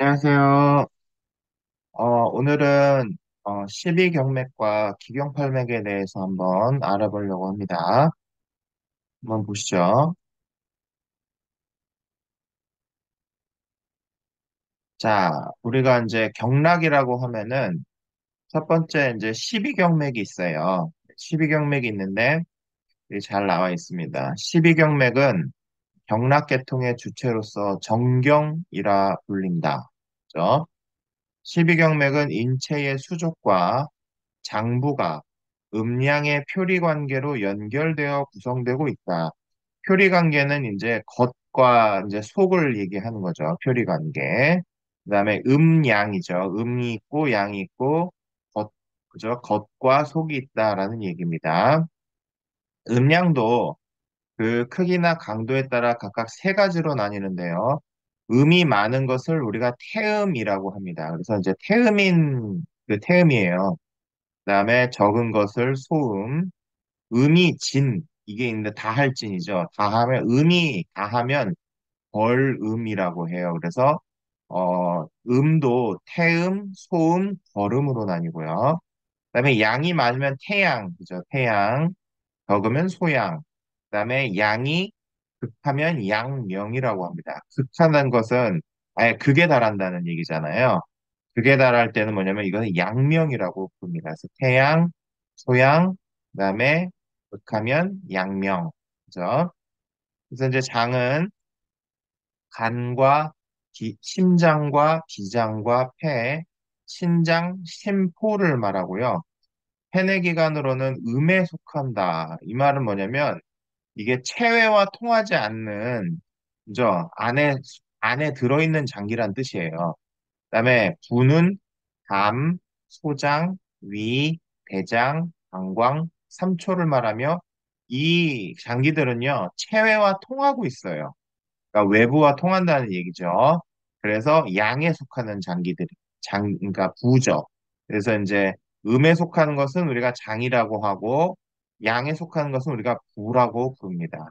안녕하세요. 오늘은 12경맥과 기경팔맥에 대해서 한번 알아보려고 합니다. 한번 보시죠. 자, 우리가 이제 경락이라고 하면은 첫 번째 이제 12경맥이 있어요. 12경맥이 있는데 여기 잘 나와 있습니다. 12경맥은 경락계통의 주체로서 정경이라 불린다. 그죠? 12경맥은 인체의 수족과 장부가 음양의 표리 관계로 연결되어 구성되고 있다. 표리 관계는 이제 겉과 이제 속을 얘기하는 거죠. 표리 관계. 그다음에 음양이죠. 음이 있고 양이 있고 그죠? 겉과 속이 있다라는 얘기입니다. 음양도 그 크기나 강도에 따라 각각 세 가지로 나뉘는데요. 음이 많은 것을 우리가 태음이라고 합니다. 그래서 이제 태음인 그 태음이에요. 그다음에 적은 것을 소음, 음이 진 이게 있는데 다할진이죠. 다하면 음이 다하면 벌음이라고 해요. 그래서 음도 태음, 소음, 벌음으로 나뉘고요. 그다음에 양이 많으면 태양, 그죠? 태양, 적으면 소양. 그다음에 양이 극하면 양명이라고 합니다. 극하는 것은 아예 극에 달한다는 얘기잖아요. 극에 달할 때는 뭐냐면 이거는 양명이라고 부릅니다. 그래서 태양, 소양, 그다음에 극하면 양명. 그죠? 그래서 이제 장은 간과 심장과 기장과 폐, 신장, 심포를 말하고요. 폐내기관으로는 음에 속한다. 이 말은 뭐냐면 이게 체외와 통하지 않는 그죠? 안에 들어있는 장기란 뜻이에요. 그다음에 부는 담, 소장, 위, 대장, 방광, 삼초를 말하며 이 장기들은요 체외와 통하고 있어요. 그러니까 외부와 통한다는 얘기죠. 그래서 양에 속하는 장기들이 그러니까 부죠. 그래서 이제 음에 속하는 것은 우리가 장이라고 하고 양에 속하는 것은 우리가 부라고 부릅니다.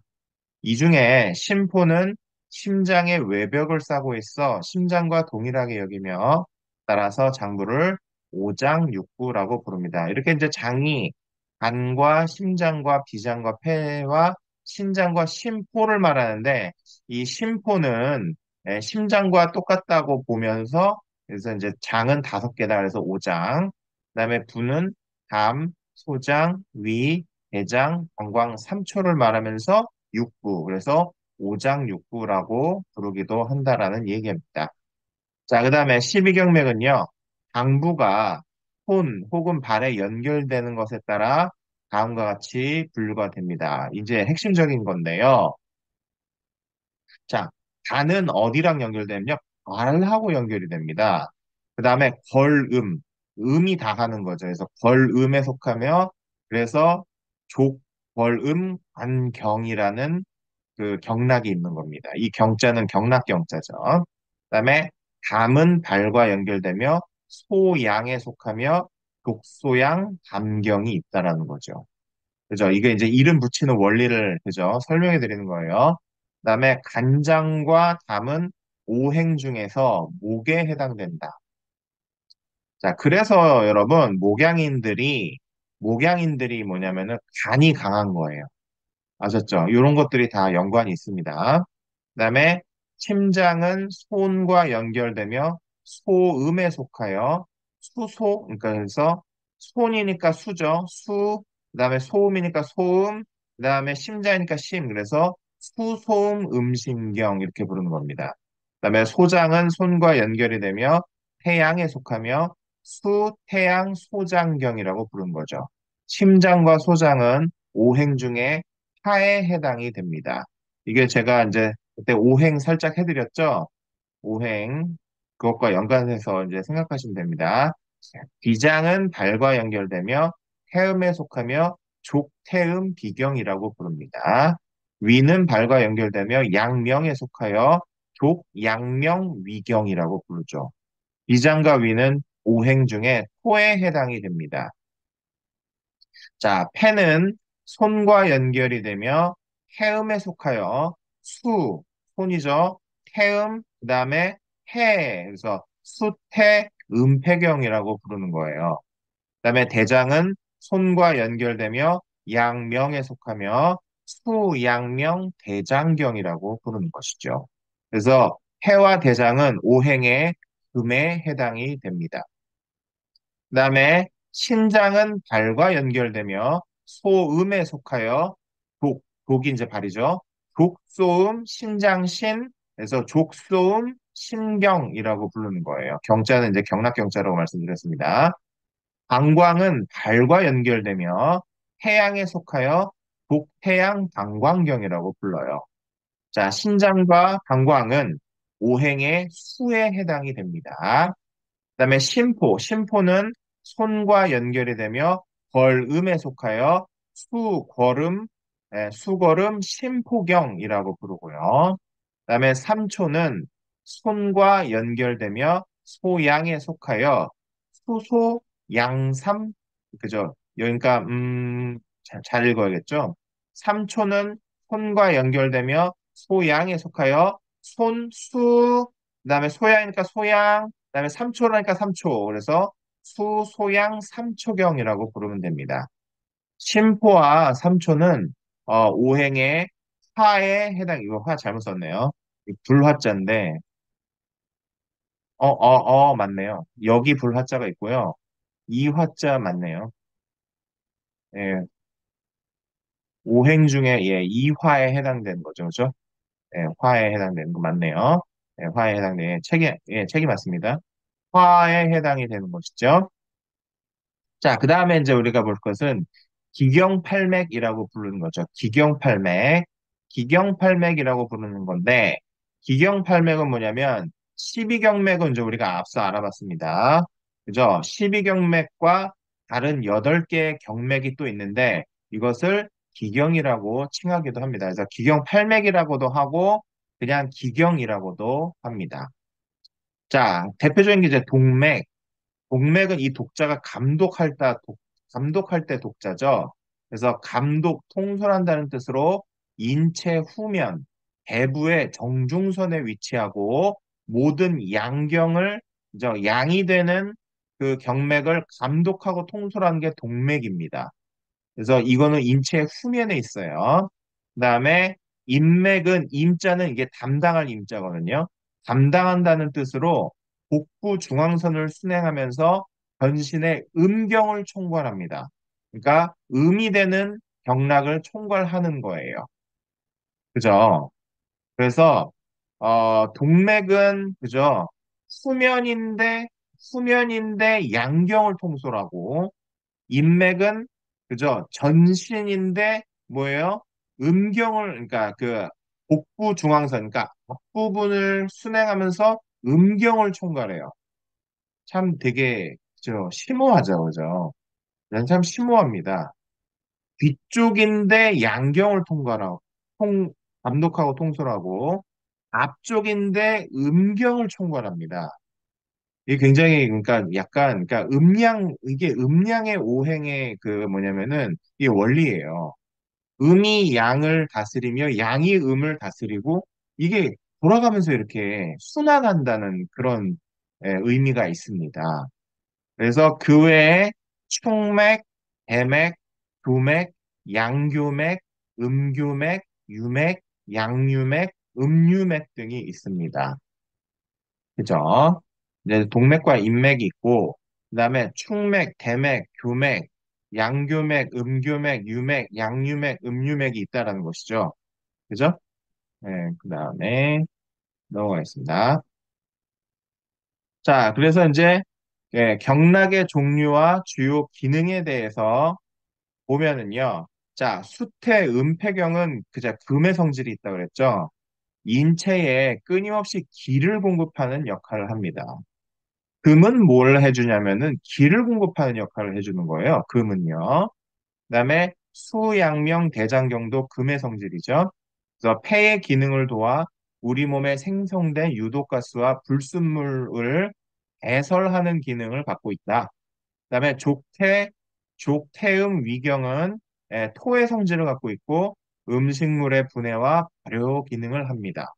이 중에 심포는 심장의 외벽을 싸고 있어 심장과 동일하게 여기며 따라서 장부를 오장육부라고 부릅니다. 이렇게 이제 장이 간과 심장과 비장과 폐와 신장과 심포를 말하는데 이 심포는 심장과 똑같다고 보면서 그래서 이제 장은 다섯 개다 그래서 오장 그다음에 부는 담, 소장, 위, 대장, 방광, 삼초를 말하면서 육부, 그래서 오장육부라고 부르기도 한다라는 얘기입니다. 자, 그 다음에 십이경맥은요, 장부가 손 혹은 발에 연결되는 것에 따라 다음과 같이 분류가 됩니다. 이제 핵심적인 건데요. 자, 간은 어디랑 연결되면요? 발하고 연결이 됩니다. 그 다음에 걸음, 음이 다 가는 거죠. 그래서 걸음에 속하며, 그래서 족벌음 관경이라는 그 경락이 있는 겁니다. 이 경자는 경락 경자죠. 그다음에 담은 발과 연결되며 소양에 속하며 독소양 담경이 있다라는 거죠. 그죠? 이게 이제 이름 붙이는 원리를 그죠? 설명해 드리는 거예요. 그다음에 간장과 담은 오행 중에서 목에 해당된다. 자, 그래서 여러분 목양인들이 뭐냐면은 간이 강한 거예요. 아셨죠? 이런 것들이 다 연관이 있습니다. 그다음에 심장은 손과 연결되며 소음에 속하여 수소, 그러니까 그래서 손이니까 수죠. 수, 그다음에 소음이니까 소음, 그다음에 심장이니까 심, 그래서 수소음 음심경 이렇게 부르는 겁니다. 그다음에 소장은 손과 연결이 되며 태양에 속하며 수태양 소장경이라고 부르는 거죠. 심장과 소장은 오행 중에 하에 해당이 됩니다. 이게 제가 이제 그때 오행 살짝 해드렸죠? 오행, 그것과 연관해서 이제 생각하시면 됩니다. 비장은 발과 연결되며 태음에 속하며 족태음 비경이라고 부릅니다. 위는 발과 연결되며 양명에 속하여 족양명 위경이라고 부르죠. 비장과 위는 오행 중에 토에 해당이 됩니다. 자, 폐는 손과 연결이 되며 해음에 속하여 수, 손이죠. 태음, 그 다음에 해, 그래서 수태 음폐경이라고 부르는 거예요. 그다음에 대장은 손과 연결되며 양명에 속하며 수양명 대장경이라고 부르는 것이죠. 그래서 해와 대장은 오행의 금에 해당이 됩니다. 그다음에 신장은 발과 연결되며 소음에 속하여 독이 이제 발이죠. 족소음, 신장신, 그래서 족소음, 신경이라고 부르는 거예요. 경자는 이제 경락경자라고 말씀드렸습니다. 방광은 발과 연결되며 태양에 속하여 독태양 방광경이라고 불러요. 자, 신장과 방광은 오행의 수에 해당이 됩니다. 그다음에 심포는 손과 연결이 되며 걸음에 속하여 수걸음 심포경이라고 부르고요. 그다음에 삼초는 손과 연결되며 소양에 속하여 수소 양삼 그죠? 그러니까 잘 읽어야겠죠? 삼초는 손과 연결되며 소양에 속하여 손수 그다음에 소양이니까 소양 그다음에 삼초라니까 삼초 그래서 수소양 삼초경이라고 부르면 됩니다. 심포와 삼초는 오행의 화에 해당 이거 화 잘못 썼네요. 불화자인데 맞네요. 여기 불화자가 있고요. 이 화자 맞네요. 예, 오행 중에 예, 이 화에 해당되는 거죠. 그죠? 예, 화에 해당되는 거 맞네요. 예, 화에 해당되는 책이 맞습니다. 화에 해당이 되는 것이죠. 자, 그 다음에 이제 우리가 볼 것은 기경팔맥이라고 부르는 거죠. 기경팔맥. 기경팔맥이라고 부르는 건데, 기경팔맥은 뭐냐면, 십이경맥은 이제 우리가 앞서 알아봤습니다. 그죠? 십이경맥과 다른 8개의 경맥이 또 있는데, 이것을 기경이라고 칭하기도 합니다. 그래서 기경팔맥이라고도 하고, 그냥 기경이라고도 합니다. 자, 대표적인 게 이제 동맥. 동맥은 이 독자가 감독할 때 독자죠. 그래서 감독, 통솔한다는 뜻으로 인체 후면, 배부의 정중선에 위치하고 모든 양경을, 양이 되는 그 경맥을 감독하고 통솔하는 게 동맥입니다. 그래서 이거는 인체 후면에 있어요. 그다음에 인맥은 임자는 이게 담당할 임자거든요. 담당한다는 뜻으로 복부 중앙선을 순행하면서 전신의 음경을 총괄합니다. 그러니까 음이 되는 경락을 총괄하는 거예요. 그죠? 그래서 동맥은 그죠? 수면인데 양경을 통솔하고 인맥은 그죠? 전신인데 뭐예요? 그러니까 그 복부 중앙선, 그러니까 앞부분을 순행하면서 음경을 총괄해요. 참 되게 심오하죠, 그죠? 참 심오합니다. 뒤쪽인데 양경을 감독하고 통솔하고 앞쪽인데 음경을 총괄합니다. 이게 굉장히 그러니까 약간 그러니까 이게 음양의 오행의 그 뭐냐면은 이게 원리예요. 음이 양을 다스리며 양이 음을 다스리고 이게 돌아가면서 이렇게 순환한다는 그런 의미가 있습니다. 그래서 그 외에 충맥, 대맥, 교맥, 양교맥, 음교맥, 유맥, 양유맥, 음유맥 등이 있습니다. 그죠? 이제 동맥과 인맥이 있고, 그다음에 충맥, 대맥, 교맥, 양교맥, 음교맥, 유맥, 양유맥, 음유맥이 있다라는 것이죠. 그죠? 네, 그다음에 넘어가겠습니다. 자, 그래서 이제 경락의 종류와 주요 기능에 대해서 보면은요. 자, 수태, 음폐경은 그저 금의 성질이 있다고 그랬죠. 인체에 끊임없이 기를 공급하는 역할을 합니다. 금은 뭘 해주냐면은 기를 공급하는 역할을 해주는 거예요. 금은요. 그다음에 수양명 대장경도 금의 성질이죠. 그래서 폐의 기능을 도와 우리 몸에 생성된 유독가스와 불순물을 배설하는 기능을 갖고 있다. 그다음에 족태음 위경은 토의 성질을 갖고 있고 음식물의 분해와 발효 기능을 합니다.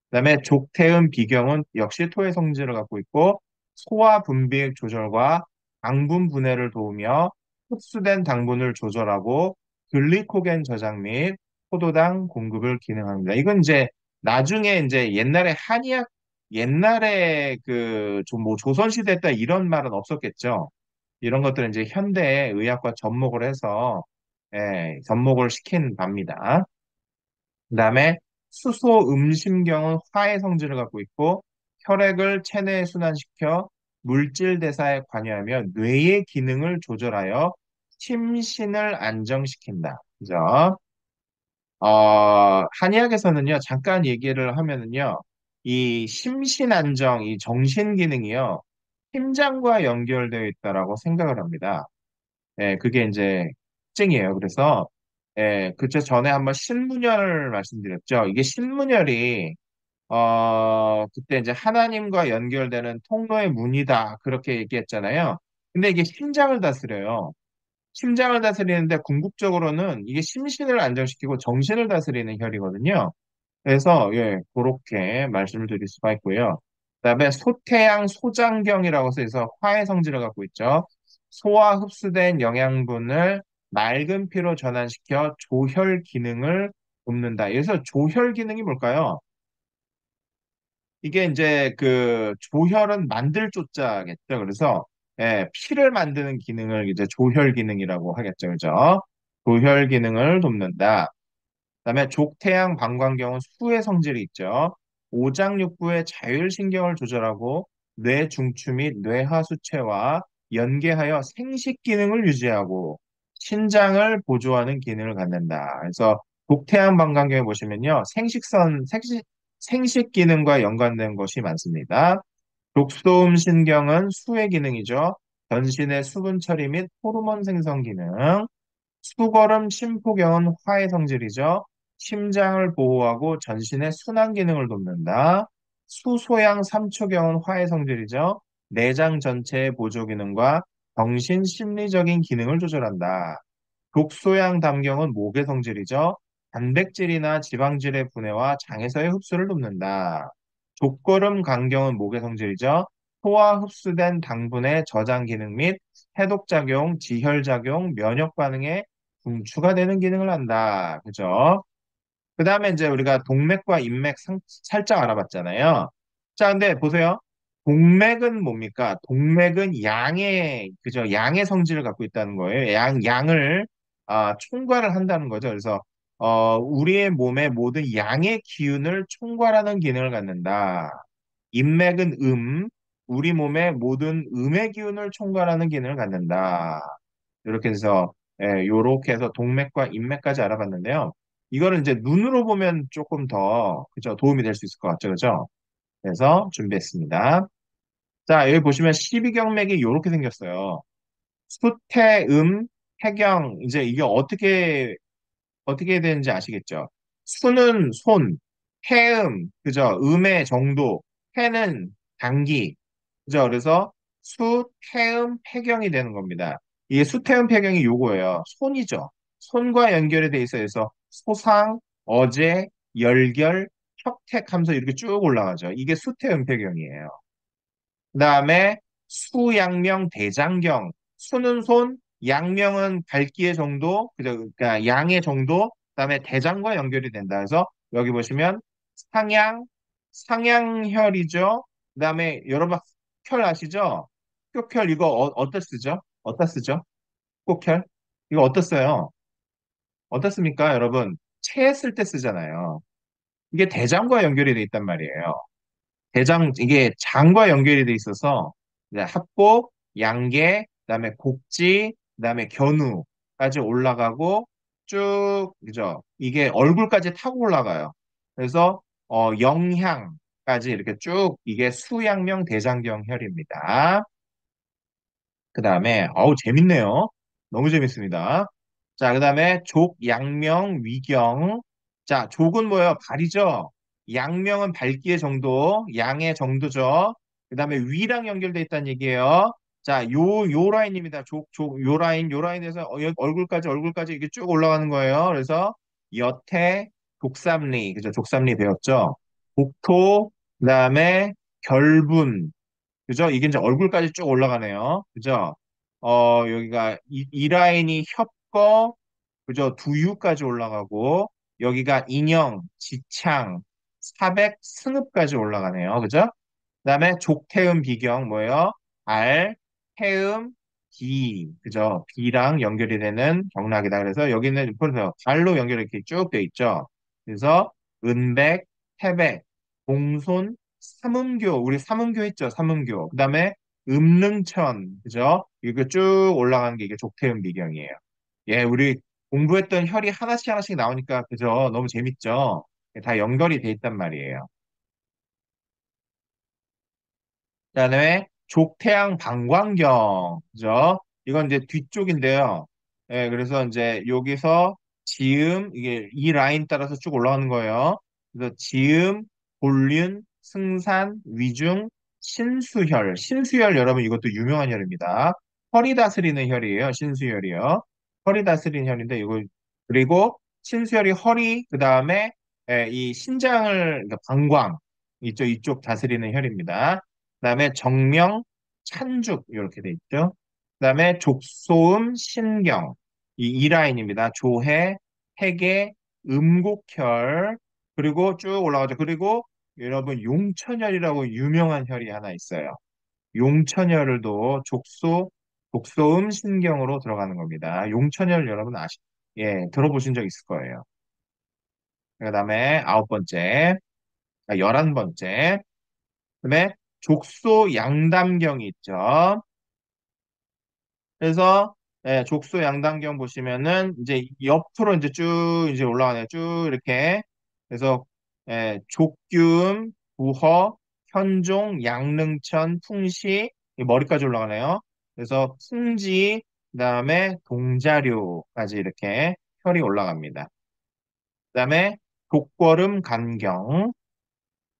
그다음에 족태음 비경은 역시 토의 성질을 갖고 있고 소화 분비액 조절과 당분 분해를 도우며 흡수된 당분을 조절하고 글리코겐 저장 및 포도당 공급을 기능합니다. 이건 이제 나중에 이제 옛날에 한의학 옛날에 그 좀 뭐 조선시대 때 이런 말은 없었겠죠. 이런 것들은 이제 현대 의학과 접목을 해서 접목을 시킨 바입니다. 그다음에 수소 음심경은 화해 성질을 갖고 있고 혈액을 체내에 순환시켜 물질 대사에 관여하며 뇌의 기능을 조절하여 심신을 안정시킨다. 그죠? 한의학에서는요, 잠깐 얘기를 하면은요, 이 심신 안정, 이 정신 기능이요, 심장과 연결되어 있다라고 생각을 합니다. 그게 이제 특징이에요. 그래서 그저 전에 한번 신문열을 말씀드렸죠. 이게 신문열이 그때 이제 하나님과 연결되는 통로의 문이다 그렇게 얘기했잖아요. 근데 이게 심장을 다스려요. 심장을 다스리는데 궁극적으로는 이게 심신을 안정시키고 정신을 다스리는 혈이거든요. 그래서 그렇게 말씀을 드릴 수가 있고요. 그다음에 소태양 소장경이라고 해서 화해 성질을 갖고 있죠. 소화 흡수된 영양분을 맑은 피로 전환시켜 조혈 기능을 돕는다. 그래서 조혈 기능이 뭘까요? 이게 이제 그 조혈은 만들 조자겠죠. 그래서 피를 만드는 기능을 이제 조혈 기능이라고 하겠죠. 그죠? 조혈 기능을 돕는다. 그다음에 족태양 방광경은 수의 성질이 있죠. 오장육부의 자율신경을 조절하고 뇌 중추 및 뇌하 수체와 연계하여 생식 기능을 유지하고 신장을 보조하는 기능을 갖는다. 그래서 족태양 방광경에 보시면요. 생식 기능과 연관된 것이 많습니다. 독소음 신경은 수의 기능이죠. 전신의 수분 처리 및 호르몬 생성 기능. 수거름 심포경은 화의 성질이죠. 심장을 보호하고 전신의 순환 기능을 돕는다. 수소양 삼초경은 화의 성질이죠. 내장 전체의 보조 기능과 정신 심리적인 기능을 조절한다. 독소양 담경은 목의 성질이죠. 단백질이나 지방질의 분해와 장에서의 흡수를 돕는다. 족거름 간경은 목의 성질이죠. 소화 흡수된 당분의 저장 기능 및 해독작용, 지혈작용, 면역 반응에 중추가 되는 기능을 한다. 그죠? 그 다음에 이제 우리가 동맥과 인맥 살짝 알아봤잖아요. 자, 근데 보세요. 동맥은 뭡니까? 동맥은 양의, 그죠? 양의 성질을 갖고 있다는 거예요. 양을, 총괄을 한다는 거죠. 그래서, 우리의 몸의 모든 양의 기운을 총괄하는 기능을 갖는다. 인맥은 우리 몸의 모든 음의 기운을 총괄하는 기능을 갖는다. 이렇게 해서 요렇게 해서 동맥과 인맥까지 알아봤는데요. 이거는 이제 눈으로 보면 조금 더 그죠 도움이 될 수 있을 것 같죠, 그죠? 그래서 준비했습니다. 자, 여기 보시면 십이경맥이 이렇게 생겼어요. 수태음, 해경 이제 이게 어떻게 해야 되는지 아시겠죠? 수는 손, 해음, 그죠? 음의 정도, 해는 단기, 그죠? 그래서 수, 태음, 폐경이 되는 겁니다. 이게 수, 태음, 폐경이 요거예요. 손이죠. 손과 연결이 돼 있어서 소상, 어제, 열결, 혁택하면서 이렇게 쭉 올라가죠. 이게 수, 태음, 폐경이에요. 그다음에 수양명 대장경. 수는 손, 양명은 발기의 정도, 그죠? 그러니까 양의 정도. 그다음에 대장과 연결이 된다. 그래서 여기 보시면 상양, 상양혈이죠. 그다음에 여러분 혈 아시죠? kok혈 이거 어디다 쓰죠? 어디다 쓰죠? kok혈 이거 어디다 써요? 어디다 씁니까, 여러분? 체했을 때 쓰잖아요. 이게 대장과 연결이 돼 있단 말이에요. 이게 장과 연결이 돼 있어서 이제 합복, 양계, 그다음에 곡지, 그다음에 견우까지 올라가고 쭉 그죠? 이게 얼굴까지 타고 올라가요. 그래서 영향까지 이렇게 쭉 이게 수양명 대장경혈입니다. 그다음에 재밌네요. 너무 재밌습니다. 자, 그다음에 족, 양명, 위경. 자, 족은 뭐예요? 발이죠. 양명은 발기의 정도, 양의 정도죠. 그다음에 위랑 연결돼 있다는 얘기예요. 자, 요 라인입니다. 요 라인에서 얼굴까지 이렇게 쭉 올라가는 거예요. 그래서 여태, 족삼리, 그죠? 족삼리 배웠죠? 복토, 그다음에 결분, 그죠? 이게 이제 얼굴까지 쭉 올라가네요. 그죠? 여기가 이 라인이 협거, 그죠? 두유까지 올라가고, 여기가 인형, 지창, 사백, 승읍까지 올라가네요. 그죠? 그다음에 족태음 비경 뭐예요? 알, 태음, 비, 그죠? 비랑 연결이 되는 경락이다. 그래서 여기는 그래서 달로 연결이 이렇게 쭉 돼 있죠. 그래서 은백, 태백, 공손, 삼음교, 우리 삼음교 했죠? 삼음교. 그다음에 음릉천, 그죠? 이거 쭉 올라가는 게 이게 족태음 비경이에요. 예, 우리 공부했던 혈이 하나씩 하나씩 나오니까 그죠? 너무 재밌죠? 다 연결이 돼 있단 말이에요. 그다음에 족태양 방광경, 그죠? 이건 이제 뒤쪽인데요. 예, 그래서 이제 여기서 지음, 이게 이 라인 따라서 쭉 올라가는 거예요. 그래서 지음, 본륜, 승산, 위중, 신수혈. 신수혈 여러분 이것도 유명한 혈입니다. 허리 다스리는 혈이에요. 신수혈이요. 허리 다스리는 혈인데 이거 그리고 신수혈이 허리 그다음에 이 신장을 그러니까 방광 이쪽 다스리는 혈입니다. 그다음에 정명, 찬죽 이렇게 돼 있죠. 그다음에 족소음, 신경 이 라인입니다. 조해, 해계, 음곡혈 그리고 쭉 올라가죠. 그리고 여러분 용천혈이라고 유명한 혈이 하나 있어요. 용천혈도 족소음, 신경으로 들어가는 겁니다. 용천혈 여러분 예, 들어보신 적 있을 거예요. 그다음에 아홉 번째, 11번째. 그다음에 족소 양담경이 있죠. 그래서 족소 양담경 보시면은 이제 옆으로 이제 쭉 이제 올라가네요. 쭉 이렇게. 그래서 족규음, 부허, 현종, 양릉천, 풍시 이 머리까지 올라가네요. 그래서 풍지 그다음에 동자료까지 이렇게 혈이 올라갑니다. 그다음에 독거름 간경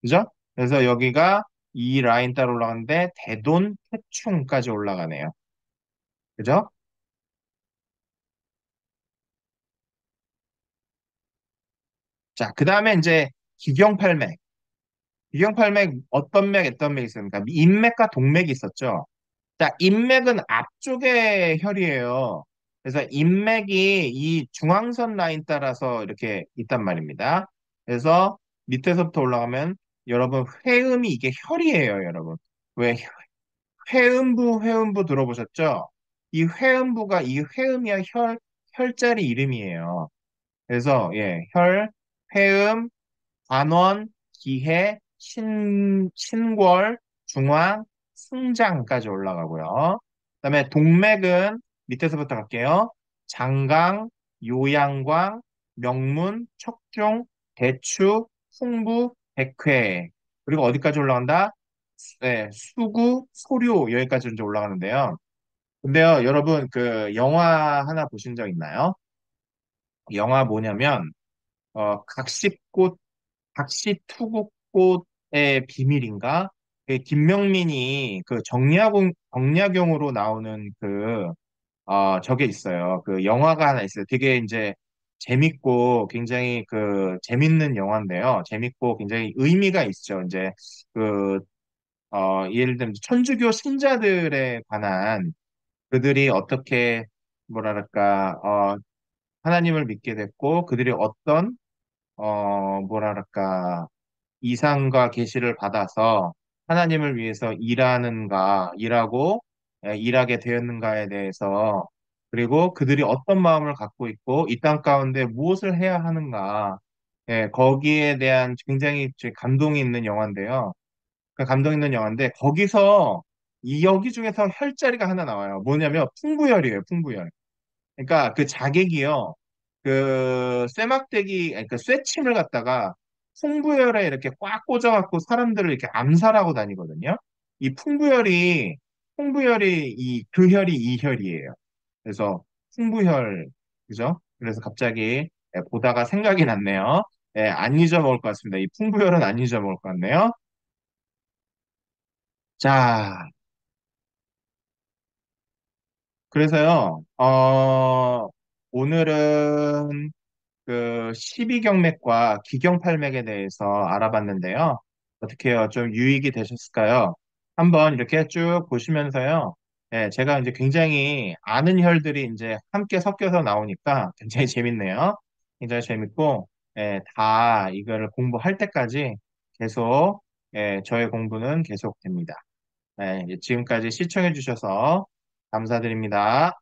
그죠? 그래서 여기가 이 라인 따라 올라가는데 대돈, 태충까지 올라가네요. 그죠? 자, 그 다음에 이제 기경팔맥. 기경팔맥 어떤 맥이 있습니까? 인맥과 동맥이 있었죠. 자, 인맥은 앞쪽의 혈이에요. 그래서 인맥이 이 중앙선 라인 따라서 이렇게 있단 말입니다. 그래서 밑에서부터 올라가면 여러분 회음이 이게 혈이에요, 여러분. 왜 회음부 들어보셨죠? 이 회음부가 이 회음이야 혈자리 이름이에요. 그래서 예, 회음, 관원, 기해, 신골, 중앙, 승장까지 올라가고요. 그다음에 동맥은 밑에서부터 갈게요. 장강, 요양광, 명문, 척중, 대추, 풍부, 백회. 그리고 어디까지 올라간다? 네, 수구, 소류 여기까지 이제 올라가는데요. 근데요, 여러분 그 영화 하나 보신 적 있나요? 영화 뭐냐면 각시꽃 각시투구꽃의 비밀인가? 그 김명민이 그 정약용으로 나오는 저게 있어요. 그 영화가 하나 있어요. 되게 이제 재밌고 굉장히 그 재밌는 영화인데요. 재밌고 굉장히 의미가 있죠. 이제 그, 예를 들면 천주교 신자들에 관한 그들이 어떻게 뭐랄까, 하나님을 믿게 됐고 그들이 어떤, 뭐랄까, 이상과 계시를 받아서 하나님을 위해서 일하고 일하게 되었는가에 대해서 그리고 그들이 어떤 마음을 갖고 있고 이 땅 가운데 무엇을 해야 하는가 거기에 대한 굉장히 감동이 있는 영화인데요. 그 감동 있는 영화인데 거기서 이 여기 중에서 혈자리가 하나 나와요. 뭐냐면 풍부혈이에요. 풍부혈. 그러니까 그 자객이요. 그 쇠막대기, 아니, 그 쇠침을 갖다가 풍부열에 이렇게 꽉 꽂아갖고 사람들을 이렇게 암살하고 다니거든요. 이 풍부열이 그 혈이 이 혈이에요. 그래서 풍부혈, 그죠? 그래서 갑자기 보다가 생각이 났네요. 안 잊어먹을 것 같습니다. 이 풍부열은 안 잊어먹을 것 같네요. 자, 그래서요, 오늘은 그 십이경맥과 기경팔맥에 대해서 알아봤는데요. 어떻게요? 좀 유익이 되셨을까요? 한번 이렇게 쭉 보시면서요. 예, 제가 이제 굉장히 아는 혈들이 이제 함께 섞여서 나오니까 굉장히 재밌네요. 굉장히 재밌고, 예, 다 이거를 공부할 때까지 계속, 예, 저의 공부는 계속됩니다. 예, 지금까지 시청해 주셔서 감사드립니다.